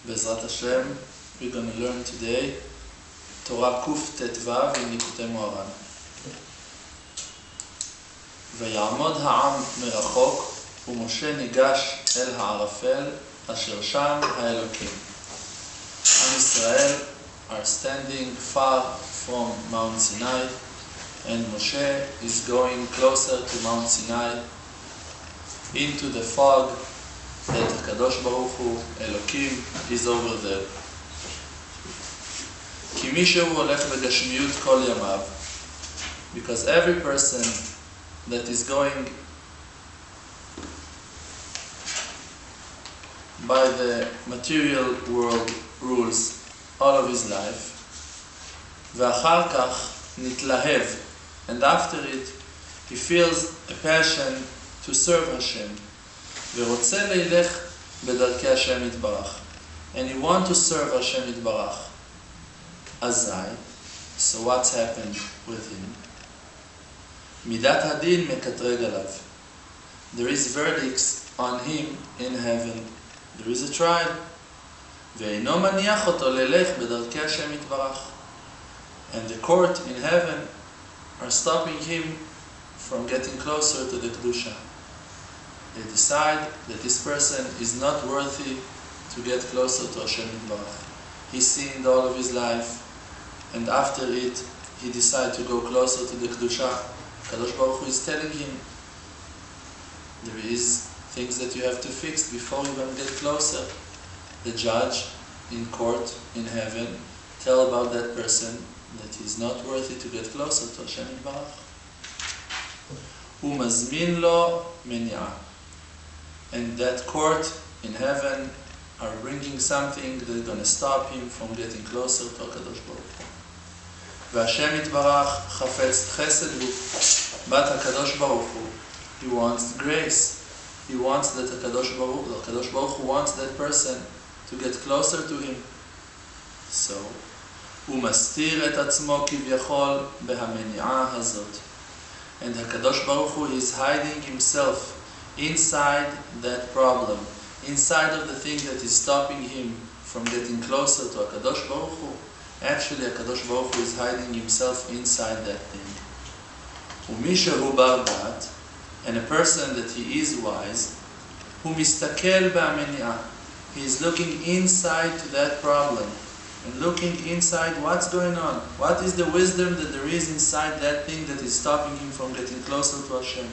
Bezrat HaShem, we're going to learn today Torah Kuf Tet Vav in Likutei Moharan. ויעמוד העם מרחוק, ומשה ניגש אל הערפל, אשר שם האלוקים. עם ישראל are standing far from Mount Sinai, and Moshe is going closer to Mount Sinai, into the fog that HaKadosh Baruch Hu, Elokim, is over there. כי מישהו הולך בגשמיות כל ימיו, because every person that is going by the material world rules all of his life, ואחר כך נתלהב, and after it he feels a passion to serve HaShem, ורוצה לילך בדרכי HaShem יתברך, and he wants to serve HaShem יתברך. Azai, so what's happened with him? מידת הדין מקטרג עליו. There is verdicts on him in heaven. There is a trial. ואינו מניח אותו ללך בדרכי השם יתברך. And the court in heaven are stopping him from getting closer to the Kedusha. They decide that this person is not worthy to get closer to Hashem yitbarach. He sinned all of his life, and after it, he decided to go closer to the Kedusha. Kadosh Baruch Hu is telling him, there is things that you have to fix before you even get closer. The judge in court in heaven tell about that person that he is not worthy to get closer to Hashem yitbarach. הוא מזמין לו מניעה. And that court in heaven are bringing something that is going to stop him from getting closer to HaKadosh Baruch Hu. והשם יתברך חפץ חסד הוא. But HaKadosh Baruch Hu, he wants grace. He wants that HaKadosh Baruch Hu wants that person to get closer to him. So, הוא מסתיר את עצמו כביכול בהמניעה הזאת. And HaKadosh Baruch Hu is hiding himself inside that problem, inside of the thing that is stopping him from getting closer to HaKadosh Baruch Hu. Actually, HaKadosh Baruch Hu is hiding himself inside that thing. ומי שהוא בר דעת, and a person that he is wise, הוא מסתכל בהמניעה. He is looking inside to that problem, and looking inside what's going on. What is the wisdom that there is inside that thing that is stopping him from getting closer to Hashem?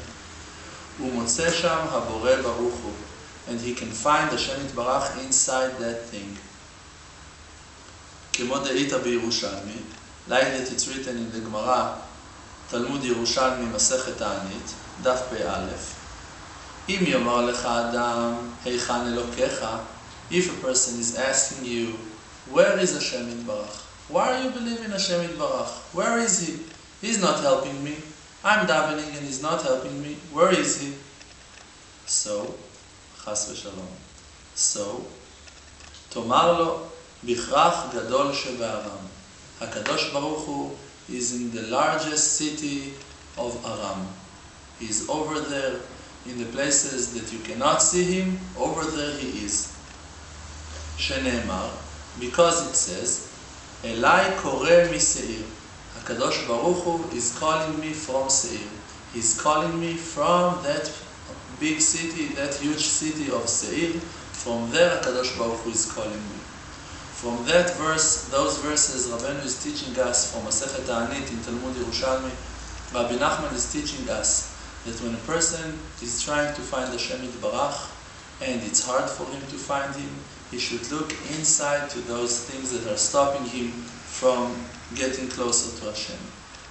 ומוצא שם הבורא ברוך הוא. And he can find Hashem יתברך inside that thing. כמו דאית בירושלמי, like that it's written in the Gemara, תלמוד ירושלמי מסכת תענית, דף פ"א. אם יאמר לך אדם, היכן אלוקיך, if a person is asking you, where is Hashem יתברך? Why are you believing Hashem יתברך? Where is he? He's not helping me. I'm davening and he's not helping me. Where is he? So, חס ושלום. So, תאמר לו, בכרך גדול שבארם. הקדוש ברוך הוא is in the largest city of Aram. He is over there in the places that you cannot see him. Over there he is. שנאמר, because it says, אליי קורא משעיר. HaKadosh Baruch Hu is calling me from Seir. He's calling me from that big city, that huge city of Seir. From there HaKadosh Baruch Hu is calling me. From that verse, those verses, Rabbi is teaching us from Masechet Ta'anit in Talmud Yerushalmi. Rabbi Nachman is teaching us that when a person is trying to find Hashem Yitbarach and it's hard for him to find him, he should look inside to those things that are stopping him from getting closer to Hashem.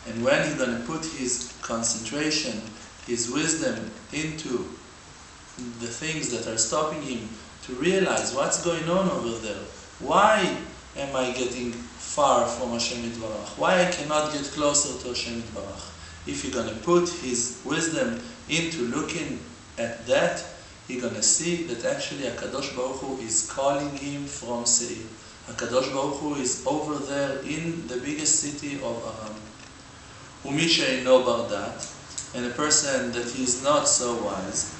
And when he's going to put his concentration, his wisdom into the things that are stopping him to realize what's going on over there. Why am I getting far from Hashem Yitbarach? Why I cannot get closer to Hashem Yitbarach? If you're going to put his wisdom into looking at that, you're going to see that actually HaKadosh Baruch Hu is calling him from Seir. HaKadosh Baruch Hu is over there in the biggest city of Aram. ומי שאינו בר דעת, and a person that he is not so wise,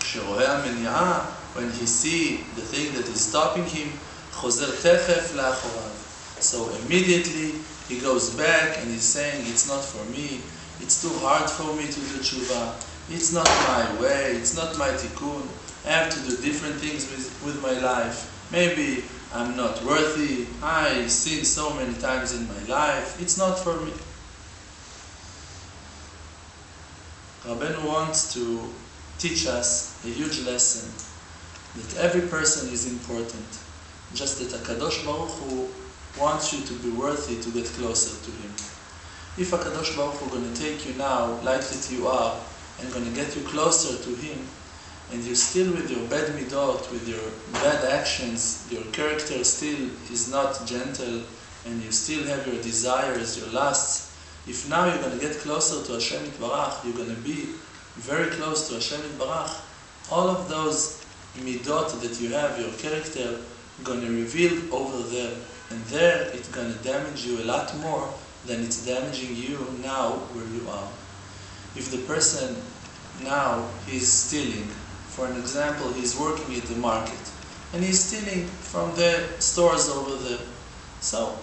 כשרואה המניעה, when he see the thing that is stopping him, חוזר תכף לאחוריו. So immediately he goes back and he's saying, it's not for me, it's too hard for me to do tshuva, it's not my way, it's not my tikkun, I have to do different things with my life. Maybe I'm not worthy, I sin so many times in my life, it's not for me. Rabbi wants to teach us a huge lesson, that every person is important, just that HaKadosh Baruch Hu wants you to be worthy to get closer to Him. If HaKadosh Baruch Hu going to take you now, like that you are, and going to get you closer to Him, and you're still with your bad midot, with your bad actions, your character still is not gentle, and you still have your desires, your lusts, if now you're going to get closer to HaShem Yitbarach, you're going to be very close to HaShem Yitbarach, all of those midot that you have, your character, going to reveal over there. And there it's going to damage you a lot more than it's damaging you now where you are. If the person now is stealing, for an example, he's working at the market, and he's stealing from the stores over there. So,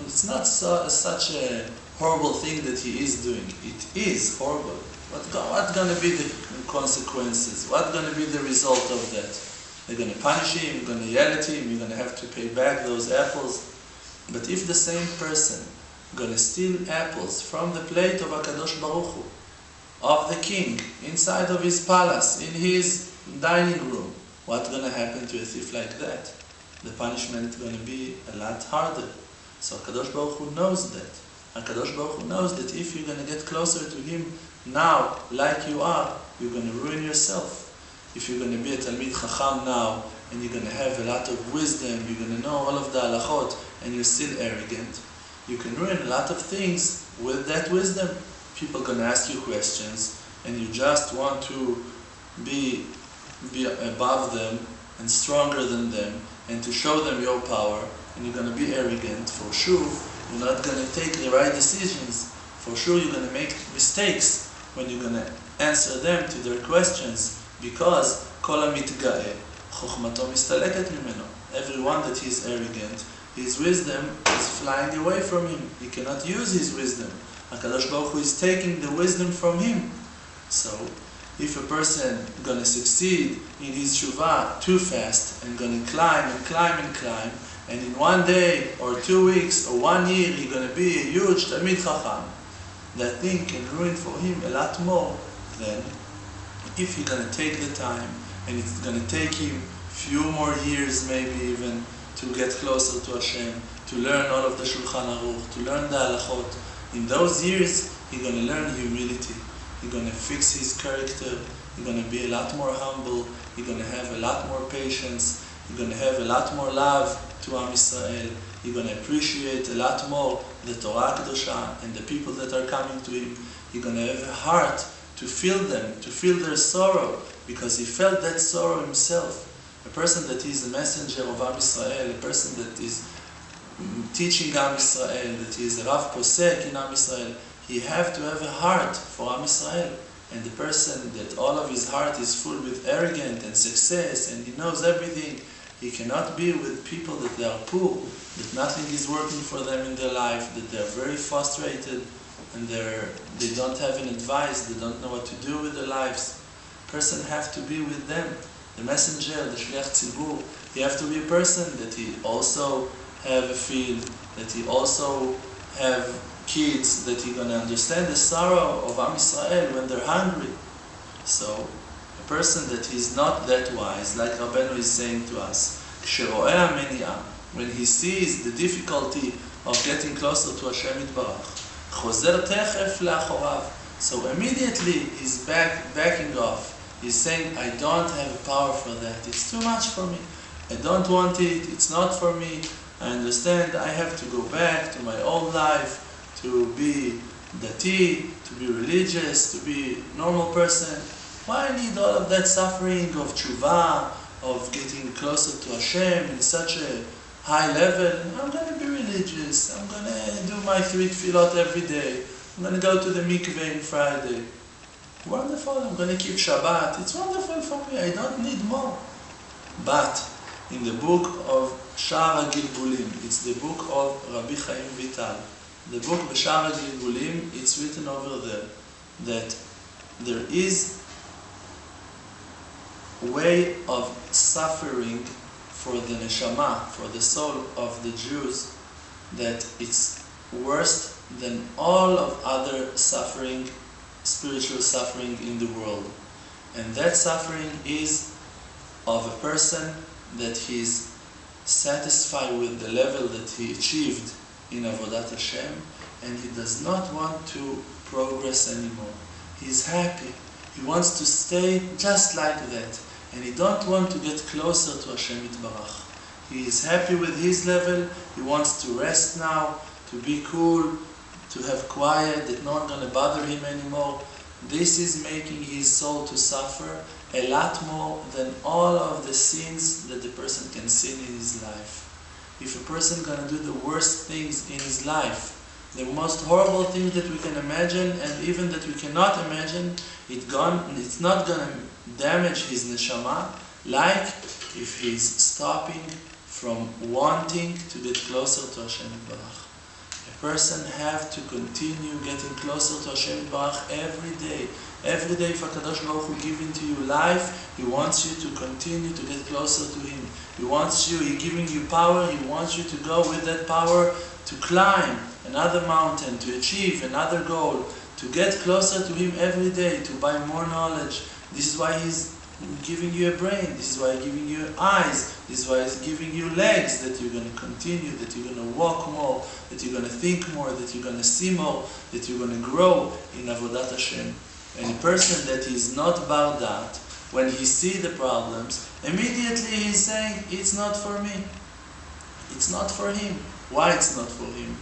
it's not such a horrible thing that he is doing. It is horrible. What's going to be the consequences? What's going to be the result of that? They're going to punish him, you're going to yell at him, you're going to have to pay back those apples. But if the same person going to steal apples from the plate of HaKadosh Baruch Hu, of the king, inside of his palace, in his dining room, what's going to happen to a thief like that? The punishment is going to be a lot harder. So HaKadosh Baruch Hu knows that. HaKadosh Baruch Hu knows that if you're going to get closer to him now, like you are, you're going to ruin yourself. If you're going to be a Talmid Chacham now, and you're going to have a lot of wisdom, you're going to know all of the halachot, and you're still arrogant, you can ruin a lot of things with that wisdom. People are going to ask you questions, and you just want to be above them, and stronger than them, and to show them your power, and you're going to be arrogant. For sure, you're not going to take the right decisions. For sure, you're going to make mistakes when you're going to answer them to their questions, because kol hamitga'eh chokhmato mistaleket mimeno. Everyone that is arrogant, his wisdom is flying away from him. He cannot use his wisdom. HaKadosh Baruch Hu is taking the wisdom from him. So, if a person is going to succeed in his tshuva too fast, and going to climb and climb and climb, and in one day, or 2 weeks, or 1 year, he's going to be a huge Talmid Chacham, that thing can ruin for him a lot more than if he's going to take the time, and it's going to take him few more years, maybe even, to get closer to HaShem, to learn all of the Shulchan Aruch, to learn the halachot. In those years, he's going to learn humility. He's going to fix his character. He's going to be a lot more humble. He's going to have a lot more patience. He's going to have a lot more love to Am Yisrael. He's going to appreciate a lot more the Torah Kedosha and the people that are coming to him. He's going to have a heart to feel them, to feel their sorrow, because he felt that sorrow himself. A person that is a messenger of Am Yisrael, a person that is teaching Am Yisrael, that is a Rav Posek in Am Yisrael, he have to have a heart for Am Yisrael. And the person that all of his heart is full with arrogance and success, and he knows everything, he cannot be with people that they are poor, that nothing is working for them in their life, that they are very frustrated, and they don't have an advice, they don't know what to do with their lives. Person have to be with them. The messenger, the Shliach Tzibur, he have to be a person that he also have a field, that he also have kids, that he going to understand the sorrow of Am Yisrael when they're hungry. So, a person that is not that wise, like Rabbeinu is saying to us, כשרואה המניעה, when he sees the difficulty of getting closer to HaShem Yitbarach, חוזר תכף לאחוריו. So immediately he's backing off. He's saying, I don't have power for that. It's too much for me. I don't want it. It's not for me. I understand I have to go back to my old life, to be dati, to be religious, to be a normal person. Why I need all of that suffering of tshuva, of getting closer to HaShem in such a high level? I'm going to be religious. I'm going to do my 3 tefillot every day. I'm going to go to the mikveh on Friday. Wonderful, I'm going to keep Shabbat. It's wonderful for me. I don't need more. But in the book of Sha'ar HaGilgulim, it's the book of Rabbi Chaim Vital. The book B'Sha'ar HaGilgulim, it's written over there that there is a way of suffering for the neshama, for the soul of the Jews, that it's worse than all of other suffering, spiritual suffering in the world. And that suffering is of a person that he is satisfied with the level that he achieved in Avodat HaShem, and he does not want to progress anymore. He is happy. He wants to stay just like that, and he don't want to get closer to HaShem Yitbarach. He is happy with his level. He wants to rest now, to be cool, to have quiet, that no one gonna bother him anymore. This is making his soul to suffer a lot more than all of the sins that the person can sin in his life. If a person gonna do the worst things in his life, the most horrible thing that we can imagine, and even that we cannot imagine, it's not gonna damage his neshama, like if he's stopping from wanting to get closer to HaShem Yitbarach. A person have to continue getting closer to HaShem Yitbarach every day. Every day, if HaKadosh Baruch Hu giving to you life, He wants you to continue to get closer to Him. He's giving you power, He wants you to go with that power to climb another mountain, to achieve another goal, to get closer to Him every day, to buy more knowledge. This is why He's giving you a brain, this is why He's giving you eyes, this is why He's giving you legs, that you're going to continue, that you're going to walk more, that you're going to think more, that you're going to see more, that you're going to grow in Avodat HaShem. And a person that is not about that, when he sees the problems, immediately he's saying, it's not for me. It's not for him. Why it's not for him?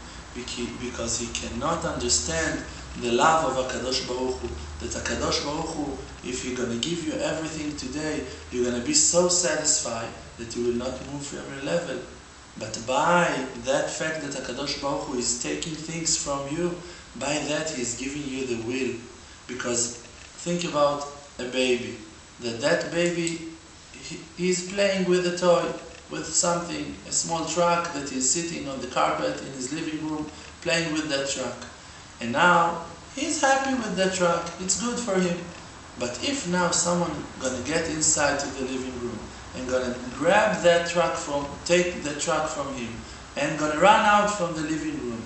Because he cannot understand the love of HaKadosh Baruch Hu. That HaKadosh Baruch Hu, if He's going to give you everything today, you're going to be so satisfied that you will not move from your level. But by that fact that HaKadosh Baruch Hu is taking things from you, by that He is giving you the will. Because think about a baby. That baby, he's playing with a toy, with something, a small truck that is sitting on the carpet in his living room, playing with that truck. And now, he's happy with that truck, it's good for him. But if now someone gonna get inside to the living room and gonna grab that truck take the truck from him and gonna run out from the living room,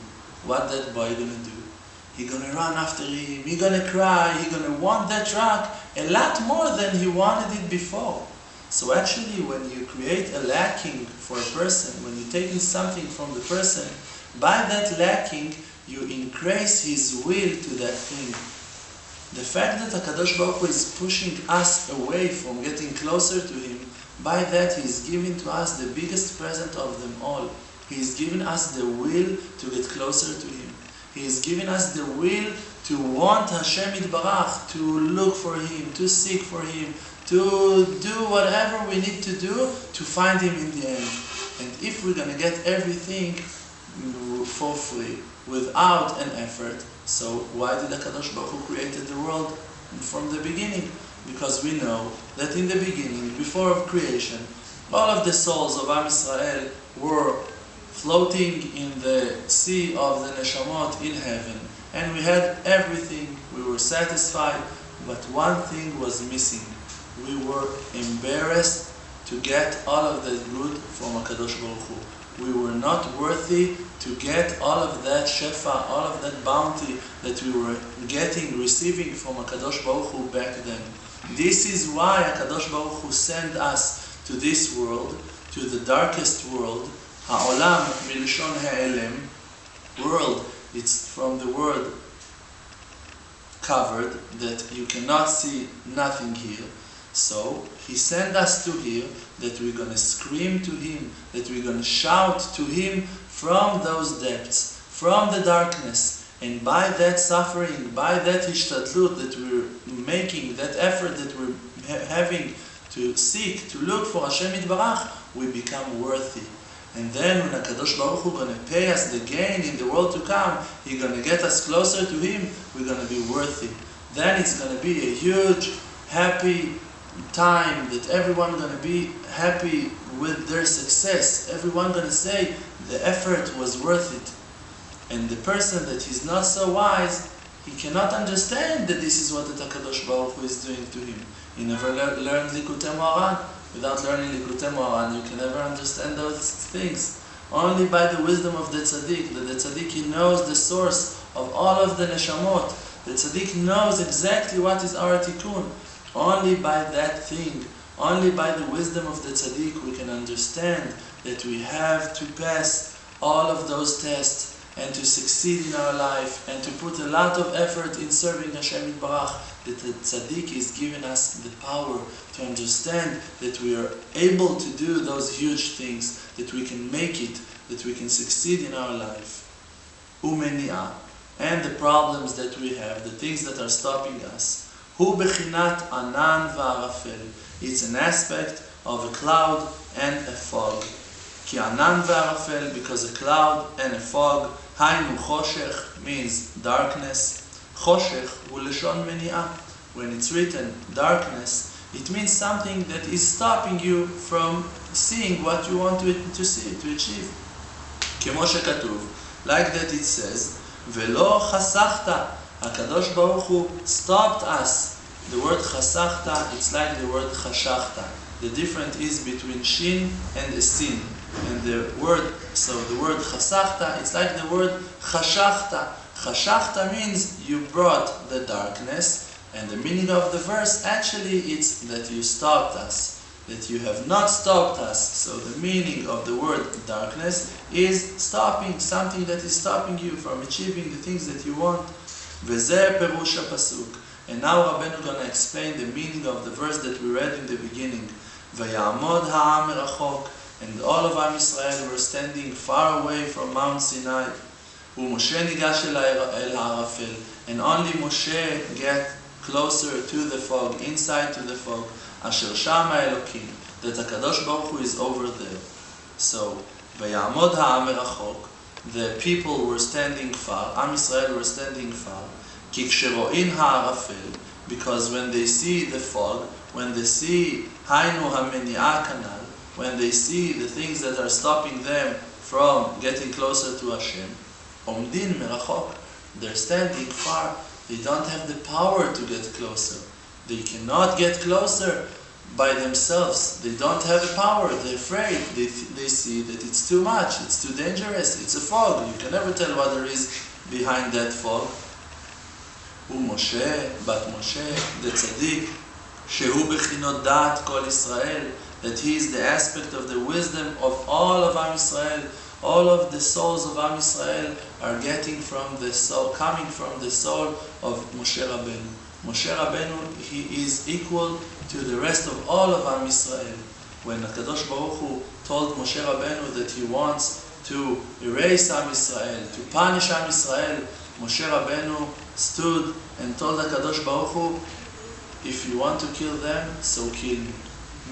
what that boy gonna do? He's gonna run after him, he's gonna cry, he's gonna want that truck a lot more than he wanted it before. So actually, when you create a lacking for a person, when you're taking something from the person, by that lacking, you increase his will to that thing. The fact that HaKadosh Baruch Hu is pushing us away from getting closer to Him, by that He is giving to us the biggest present of them all. He is giving us the will to get closer to Him. He is giving us the will to want HaShem Yitbarach, to look for Him, to seek for Him, to do whatever we need to do to find Him in the end. And if we're going to get everything for free, without an effort, so why did HaKadosh Baruch Hu created the world from the beginning? Because we know that in the beginning, before of creation, all of the souls of Am Yisrael were floating in the sea of the Neshamot in heaven. And we had everything, we were satisfied, but one thing was missing. We were embarrassed to get all of the good from HaKadosh Baruch Hu. We were not worthy to get all of that shefa, all of that bounty that we were receiving from HaKadosh Baruch Hu back then. This is why HaKadosh Baruch Hu sent us to this world, to the darkest world, Ha'olam milshon ha'elem, world, it's from the word covered, that you cannot see nothing here. So, He sent us to here, that we're going to scream to Him, that we're going to shout to Him from those depths, from the darkness. And by that suffering, by that ishtadlut that we're making, that effort that we're having to seek, to look for HaShem Yitbarach, we become worthy. And then when HaKadosh Baruch Hu going to pay us the gain in the world to come, He's going to get us closer to Him, we're going to be worthy. then it's going to be a huge, happy time that everyone going to be happy with their success. Everyone going to say the effort was worth it. And the person that is not so wise, he cannot understand that this is what the HaKadosh Baruch Hu is doing to him. He never learned Likutei Moharan. Without learning Likutei Moharan, you can never understand those things. Only by the wisdom of the tzaddik. The tzaddik, he knows the source of all of the neshamot. The tzaddik knows exactly what is our tikkun. Only by that thing, only by the wisdom of the tzaddik, we can understand that we have to pass all of those tests and to succeed in our life and to put a lot of effort in serving HaShem Yitbarach. That the tzaddik is giving us the power to understand that we are able to do those huge things, that we can make it, that we can succeed in our life. Umeni'ah. And the problems that we have, the things that are stopping us. Hu bechinat anan va'arafel. It's an aspect of a cloud and a fog. Ki anan va'arafel, because a cloud and a fog, hainu choshech means darkness. Choshech hu leshon meni'ah. When it's written darkness, it means something that is stopping you from seeing what you want to see, to achieve. כמו שכתוב, like that it says, ולא חסכת. HaKadosh Baruch Hu stopped us. The word chasachta, it's like the word chashachta. The difference is between shin and a sin. And the word chasachta, it's like the word chashachta. Chashachta means you brought the darkness, and the meaning of the verse actually it's that you stopped us, that you have not stopped us. So the meaning of the word darkness is stopping, something that is stopping you from achieving the things that you want. V'zeh perush pasuk. And now Rabbeinu going to explain the meaning of the verse that we read in the beginning. Vayamod ha'am merachok. And all of Am Yisrael were standing far away from Mount Sinai. Moshe nigash el ha'arafel. And only Moshe get closer to the fog, inside to the fog. Asher shama Elokim. That HaKadosh Baruch Hu is over there. So, Vayamod ha'am merachok. The people were standing far, Am Yisrael were standing far. Ki kshero'in ha'arafel, because when they see the fog, when they see hainu ha'meni'ah kanal, when they see the things that are stopping them from getting closer to Hashem, omdin merachok, they're standing far. They don't have the power to get closer. They cannot get closer by themselves. They don't have the power. They're afraid. They see that it's too much. It's too dangerous. It's a fog. You can never tell what there is behind that fog. Moshe, but Moshe, the tzaddik, shehu bechinot da'at kol Israel, that he is the aspect of the wisdom of all of Am Yisrael. All of the souls of Am Yisrael are getting from the soul, coming from the soul of Moshe Rabbeinu. Moshe Rabbeinu, he is equal to the rest of all of Am Yisrael. When HaKadosh Baruch Hu told Moshe Rabbeinu that he wants to erase Am Yisrael, to punish Am Yisrael, Moshe Rabbeinu stood and told HaKadosh Baruch Hu, if you want to kill them, so kill me.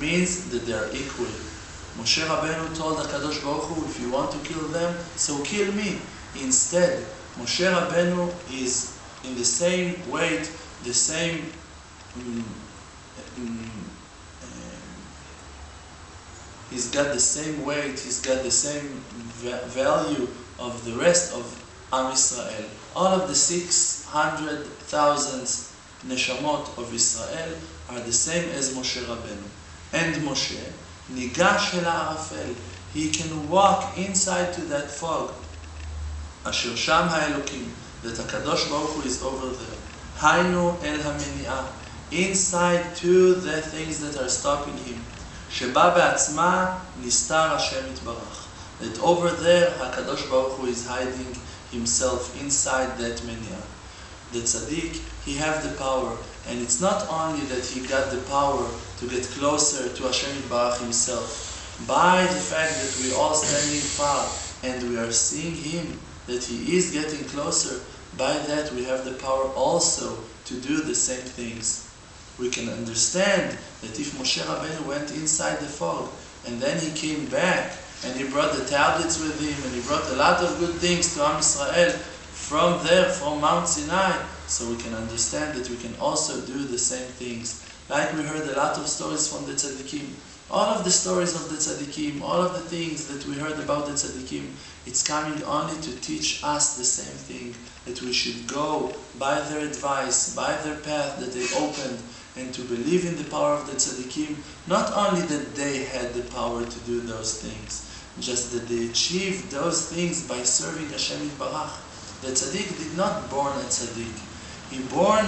Means that they are equal. Moshe Rabbeinu told HaKadosh Baruch Hu, if you want to kill them, so kill me. Instead, Moshe Rabbeinu is in the same weight, the same he's got the same weight, he's got the same value of the rest of Am Yisrael. All of the 600,000 neshamot of Israel are the same as Moshe Rabbeinu. And Moshe, nigash el ha'arafel, he can walk inside to that fog. Asher sham ha'elokim, that HaKadosh Baruch Hu is over there. Hainu el ha'meni'ah, inside to the things that are stopping him. Sheba be'atzma nistar HaShem Yitbarach, that over there HaKadosh Baruch Hu is hiding himself inside that meni'ah. The tzaddik, he have the power, and it's not only that he got the power to get closer to Hashem Yitbarach himself, by the fact that we all standing far and we are seeing him, that he is getting closer, by that we have the power also to do the same things. We can understand that if Moshe Rabbeinu went inside the fog and then he came back and he brought the tablets with him and he brought a lot of good things to Am Yisrael from there, from Mount Sinai, so we can understand that we can also do the same things. Like we heard a lot of stories from the tzaddikim. All of the stories of the tzaddikim, all of the things that we heard about the tzaddikim, it's coming only to teach us the same thing, that we should go by their advice, by their path that they opened, and to believe in the power of the tzaddikim, not only that they had the power to do those things, just that they achieved those things by serving HaShem Yitbarach. The tzaddik did not born a tzaddik. He born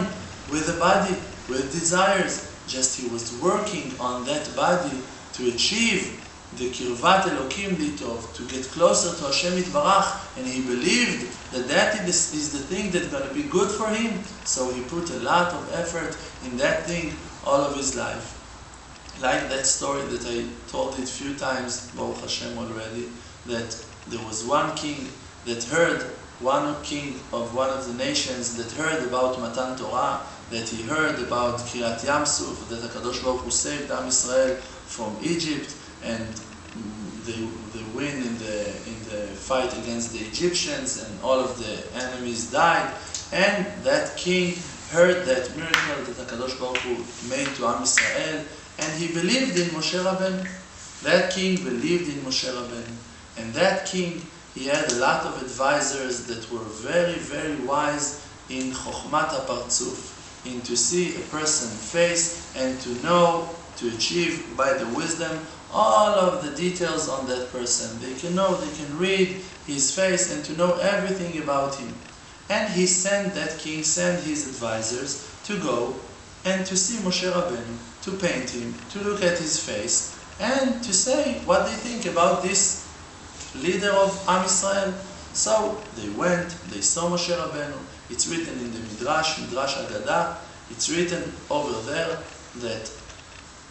with a body, with desires. Just he was working on that body to achieve the kirvat Elokim litov, to get closer to Hashem Yitbarach, and he believed that that is the thing that's going to be good for him, so he put a lot of effort in that thing all of his life. Like that story that I told it a few times, Baruch Hashem already, that there was one king that heard, one king of one of the nations that heard about Matan Torah, that he heard about Kiryat Yamsuf, that HaKadosh Baruch Hu saved Am Yisrael from Egypt, and they win in the fight against the Egyptians, and all of the enemies died. And that king heard that miracle that HaKadosh Baruch Hu made to Am Yisrael, and he believed in Moshe Rabbeinu. That king believed in Moshe Rabbeinu. And that king, he had a lot of advisors that were very, very wise in Chokhmat HaPartzuf, in to see a person face and to know, to achieve by the wisdom all of the details on that person. They can know, they can read his face and to know everything about him. And he sent, that king sent his advisors to go and to see Moshe Rabbeinu, to paint him, to look at his face, and to say what they think about this leader of Am Yisrael. So they went, they saw Moshe Rabbeinu. It's written in the Midrash Agadah, it's written over there that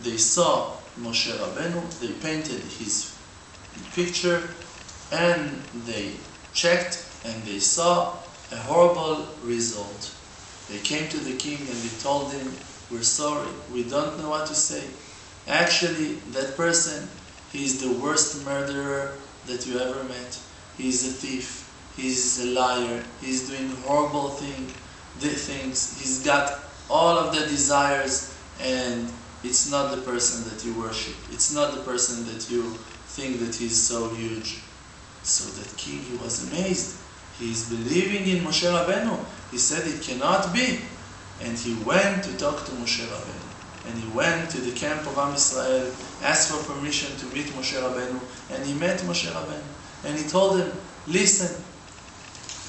they saw Moshe Rabbeinu, they painted his picture, and they checked, and they saw a horrible result. They came to the king and they told him, "We're sorry, we don't know what to say. Actually, that person, he's the worst murderer that you ever met. He's a thief. He's a liar. He's doing horrible things. He's got all of the desires, and it's not the person that you worship. It's not the person that you think that he's so huge." So that king, he was amazed. He's believing in Moshe Rabbeinu. He said it cannot be. And he went to talk to Moshe Rabbeinu. And he went to the camp of Am Yisrael, asked for permission to meet Moshe Rabbeinu, and he met Moshe Rabbeinu. And he told him, "Listen,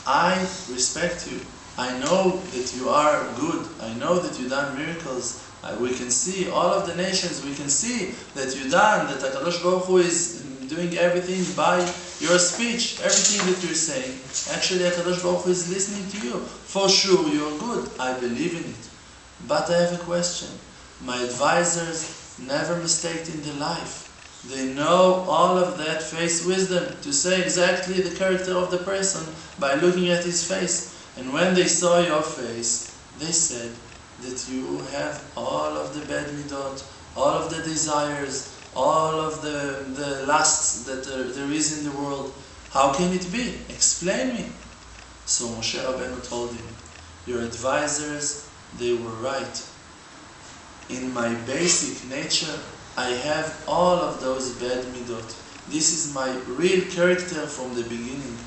I respect you. I know that you are good. I know that you've done miracles. We can see, all of the nations, we can see that you've done, that HaKadosh Baruch Hu is doing everything by your speech, everything that you're saying. Actually, HaKadosh Baruch Hu is listening to you. For sure, you're good. I believe in it. But I have a question. My advisors never mistaked in their life. They know all of that face wisdom to say exactly the character of the person by looking at his face. And when they saw your face, they said that you have all of the bad midot, all of the desires, all of the lusts that there is in the world. How can it be? Explain me." So Moshe Rabbeinu told him, "Your advisors, they were right. In my basic nature, I have all of those bad midot. This is my real character from the beginning.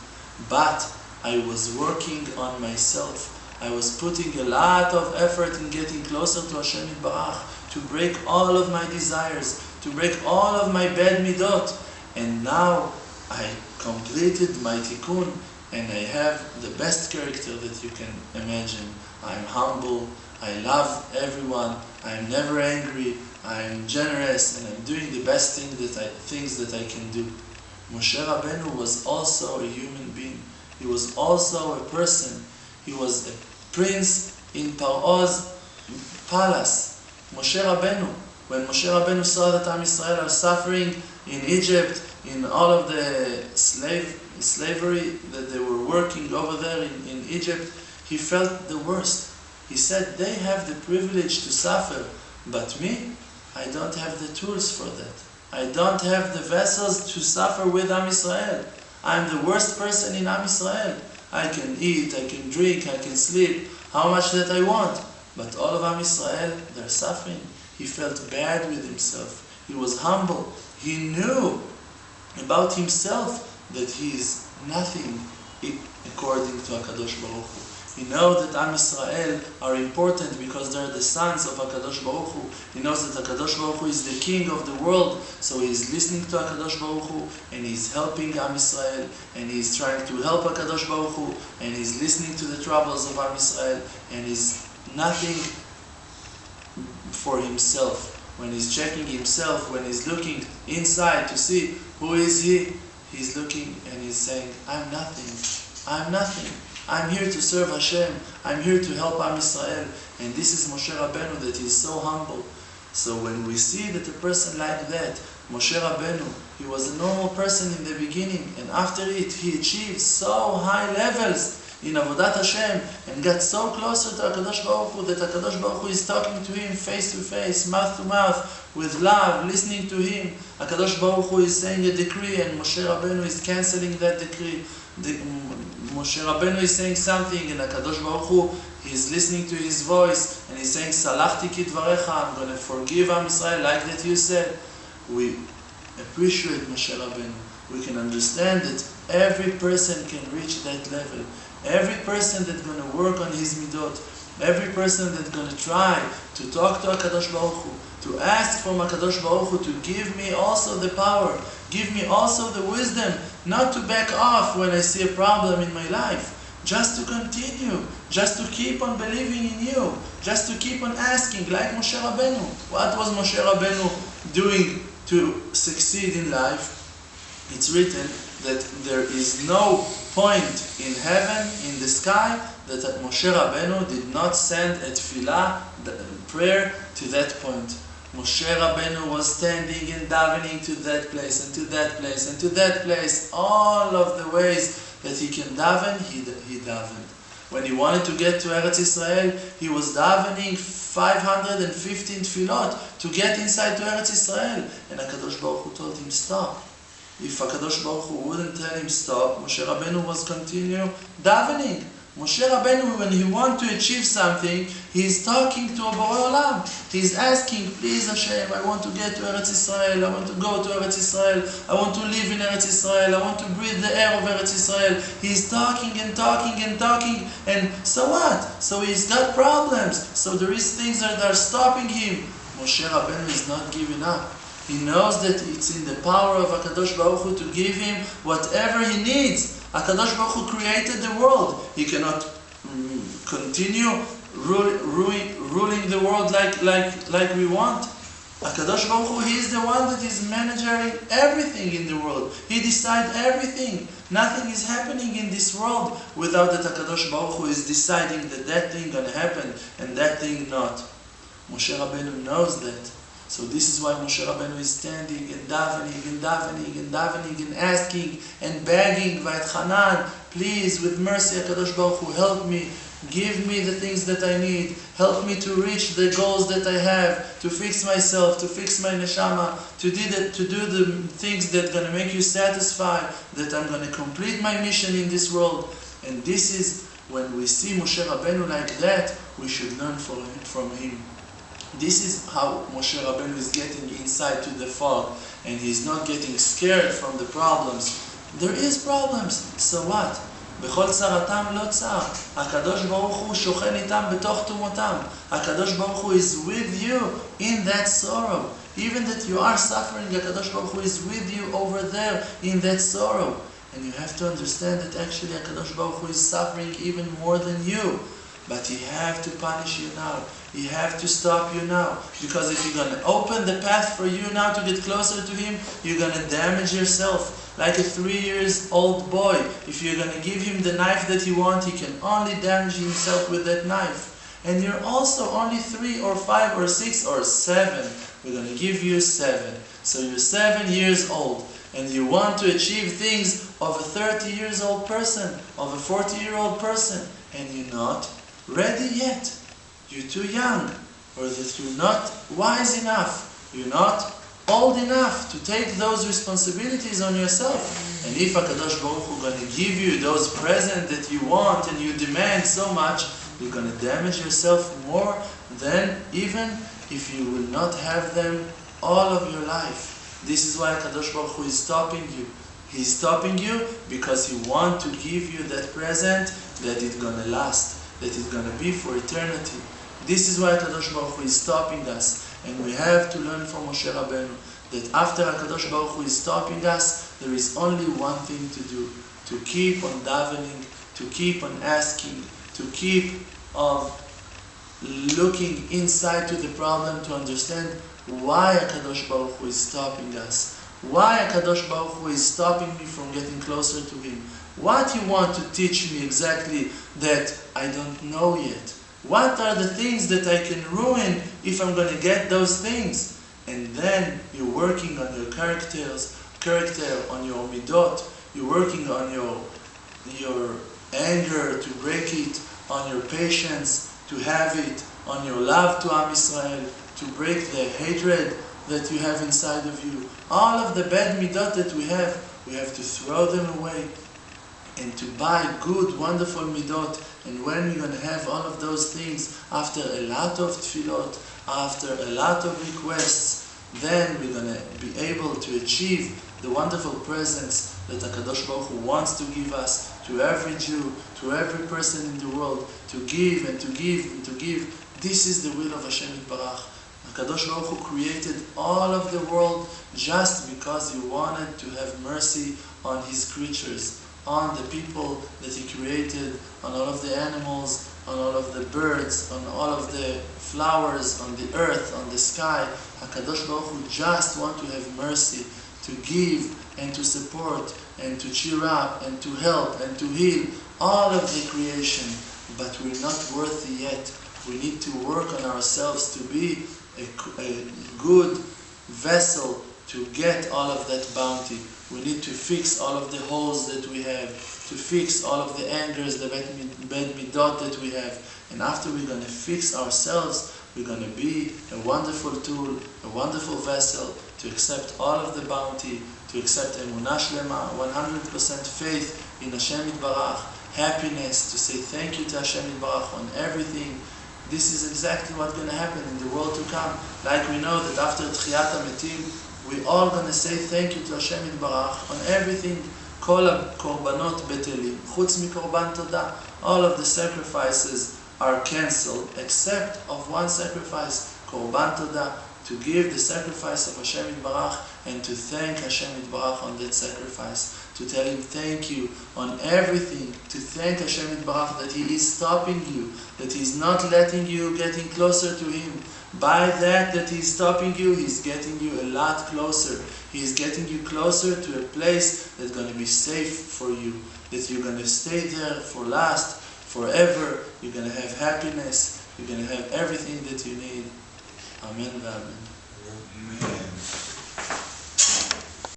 But I was working on myself. I was putting a lot of effort in getting closer to Hashem Yitbarach, to break all of my desires, to break all of my bad midot. And now I completed my tikkun, and I have the best character that you can imagine. I'm humble, I love everyone, I'm never angry, I'm generous, and I'm doing the best things that I can do." Moshe Rabbeinu was also a human being. He was also a person. He was a prince in Paro's palace. Moshe Rabbeinu, when Moshe Rabbeinu saw that Am Yisrael are suffering in Egypt, in all of the slavery that they were working over there in Egypt, he felt the worst. He said, "They have the privilege to suffer, but me, I don't have the tools for that. I don't have the vessels to suffer with Am Yisrael. I'm the worst person in Am Yisrael. I can eat, I can drink, I can sleep. how much that I want. But all of Am Yisrael, they're suffering. He felt bad with himself. He was humble. He knew about himself that he is nothing according to HaKadosh Baruch Hu. He knows that Am Yisrael are important because they're the sons of HaKadosh Baruch Hu. He knows that HaKadosh Baruch Hu is the king of the world, so he's listening to HaKadosh Baruch Hu, and he's helping Am Yisrael, and he's trying to help HaKadosh Baruch Hu, and he's listening to the troubles of Am Yisrael, and he's nothing for himself. When he's checking himself, when he's looking inside to see who is he, he's looking and he's saying, I'm nothing. I'm nothing. I'm here to serve HaShem. I'm here to help Am Yisrael. And this is Moshe Rabbeinu, that is so humble. So when we see that a person like that, Moshe Rabbeinu, he was a normal person in the beginning, and after it he achieved so high levels in Avodat HaShem, and got so closer to HaKadosh Baruch Hu that HaKadosh Baruch Hu is talking to him face to face, mouth to mouth, with love, listening to him. HaKadosh Baruch Hu is saying a decree, and Moshe Rabbeinu is cancelling that decree. Moshe Rabbeinu is saying something, and HaKadosh Baruch Hu is listening to his voice, and he's saying, Salachti kidvarecha, I'm going to forgive Am Yisrael, like that you said. We appreciate Moshe Rabbeinu. We can understand that every person can reach that level. Every person that's going to work on his midot, every person that's going to try to talk to HaKadosh Baruch Hu, to ask from HaKadosh Baruch Hu to give me also the power, give me also the wisdom, not to back off when I see a problem in my life, just to continue, just to keep on believing in you, just to keep on asking, like Moshe Rabbeinu. What was Moshe Rabbeinu doing to succeed in life? It's written that there is no point in heaven, in the sky, that Moshe Rabbeinu did not send a tefillah, prayer, to that point. Moshe Rabbeinu was standing and davening to that place, and to that place, and to that place. All of the ways that he can daven, he davened. When he wanted to get to Eretz Israel, he was davening 515 tefillot to get inside to Eretz Israel. And HaKadosh Baruch Hu told him, stop. If HaKadosh Baruch Hu wouldn't tell him stop, Moshe Rabbeinu was continue davening. Moshe Rabbeinu, when he wants to achieve something, he is talking to a Borei Olam. He is asking, please HaShem, I want to get to Eretz Israel, I want to go to Eretz Israel, I want to live in Eretz Israel, I want to breathe the air of Eretz Israel. He is talking and talking and talking, and so what? So he's got problems. So there is things that are stopping him. Moshe Rabbeinu is not giving up. He knows that it's in the power of HaKadosh Baruch Hu to give him whatever he needs. HaKadosh Baruch Hu created the world. He cannot continue ruling the world like we want. HaKadosh Baruch Hu, he is the one that is managing everything in the world. He decides everything. Nothing is happening in this world without that HaKadosh Baruch Hu is deciding that that thing going to happen and that thing not. Moshe Rabbeinu knows that. So this is why Moshe Rabbeinu is standing and davening and davening and davening and asking and begging, Vayetchanan, please, with mercy, HaKadosh Baruch Hu, help me, give me the things that I need, help me to reach the goals that I have, to fix myself, to fix my neshama, to do the things that are going to make you satisfied, that I'm going to complete my mission in this world. And this is, when we see Moshe Rabbeinu like that, we should learn from him. This is how Moshe Rabbeinu is getting inside to the fog, and he's not getting scared from the problems. There is problems, so what? בכל צרתם לא צר. הקדוש ברוך הוא שוכן איתם בתוך תומותם. הקדוש ברוך הוא is with you in that sorrow. Even that you are suffering, הקדוש ברוך הוא is with you over there in that sorrow. And you have to understand that actually הקדוש ברוך הוא is suffering even more than you. But he have to punish you now. He have to stop you now. Because if you're going to open the path for you now to get closer to him, you're going to damage yourself. Like a 3-year-old boy, if you're going to give him the knife that he wants, he can only damage himself with that knife. And you're also only 3 or 5 or 6 or 7. We're going to give you 7. So you're 7 years old. And you want to achieve things of a 30-year-old person, of a 40-year-old person. And you're not ready yet. You're too young. Or that you're not wise enough. You're not old enough to take those responsibilities on yourself. And if HaKadosh Baruch Hu going to give you those presents that you want and you demand so much, You're going to damage yourself more than even if you will not have them all of your life. This is why Kadosh Baruch Hu is stopping you. He's stopping you because He wants to give you that present that it's going to last, that it's going to be for eternity. This is why Kadosh Baruch Hu is stopping us. And we have to learn from Moshe Rabbeinu that after Kadosh Baruch Hu is stopping us, there is only one thing to do. To keep on davening, to keep on asking, to keep on looking inside to the problem to understand why Kadosh Baruch Hu is stopping us. Why Kadosh Baruch Hu is stopping me from getting closer to Him. What He wants to teach me exactly that I don't know yet. What are the things that I can ruin if I'm going to get those things? And then you're working on your character, on your midot. You're working on your anger to break it, on your patience to have it, on your love to Am Yisrael to break the hatred that you have inside of you. All of the bad midot that we have to throw them away and to buy good, wonderful midot. And when we're going to have all of those things, after a lot of tefillot, after a lot of requests, then we're going to be able to achieve the wonderful presence that HaKadosh Baruch Hu wants to give us, to every Jew, to every person in the world, to give and to give and to give. This is the will of HaShem Yitbarach. HaKadosh Baruch Hu created all of the world just because He wanted to have mercy on His creatures, on the people that He created, on all of the animals, on all of the birds, on all of the flowers, on the earth, on the sky. HaKadosh Baruch Hu just wants to have mercy, to give and to support and to cheer up and to help and to heal all of the creation. But we're not worthy yet. We need to work on ourselves to be a good vessel to get all of that bounty. We need to fix all of the holes that we have, to fix all of the angers, the bad midot that we have. And after we're going to fix ourselves, we're going to be a wonderful tool, a wonderful vessel to accept all of the bounty, to accept emunah shlema, 100% faith in HaShem Yitbarach, happiness, to say thank you to HaShem Yitbarach on everything. This is exactly what's going to happen in the world to come. Like we know that after Tchiyat HaMetim, we're all going to say thank you to HaShem Yitbarach on everything. Kol korbanot betelim, chutz mikorban todah. All of the sacrifices are cancelled, except of one sacrifice, korban todah, to give the sacrifice of HaShem Yitbarach and to thank HaShem Yitbarach on that sacrifice, to tell Him thank you on everything, to thank HaShem Yitbarach that He is stopping you, that He's not letting you getting closer to Him. By that He's stopping you, He's getting you a lot closer. He's getting you closer to a place that's going to be safe for you, that you're going to stay there for last, forever. You're going to have happiness. You're going to have everything that you need. Amen. Amen.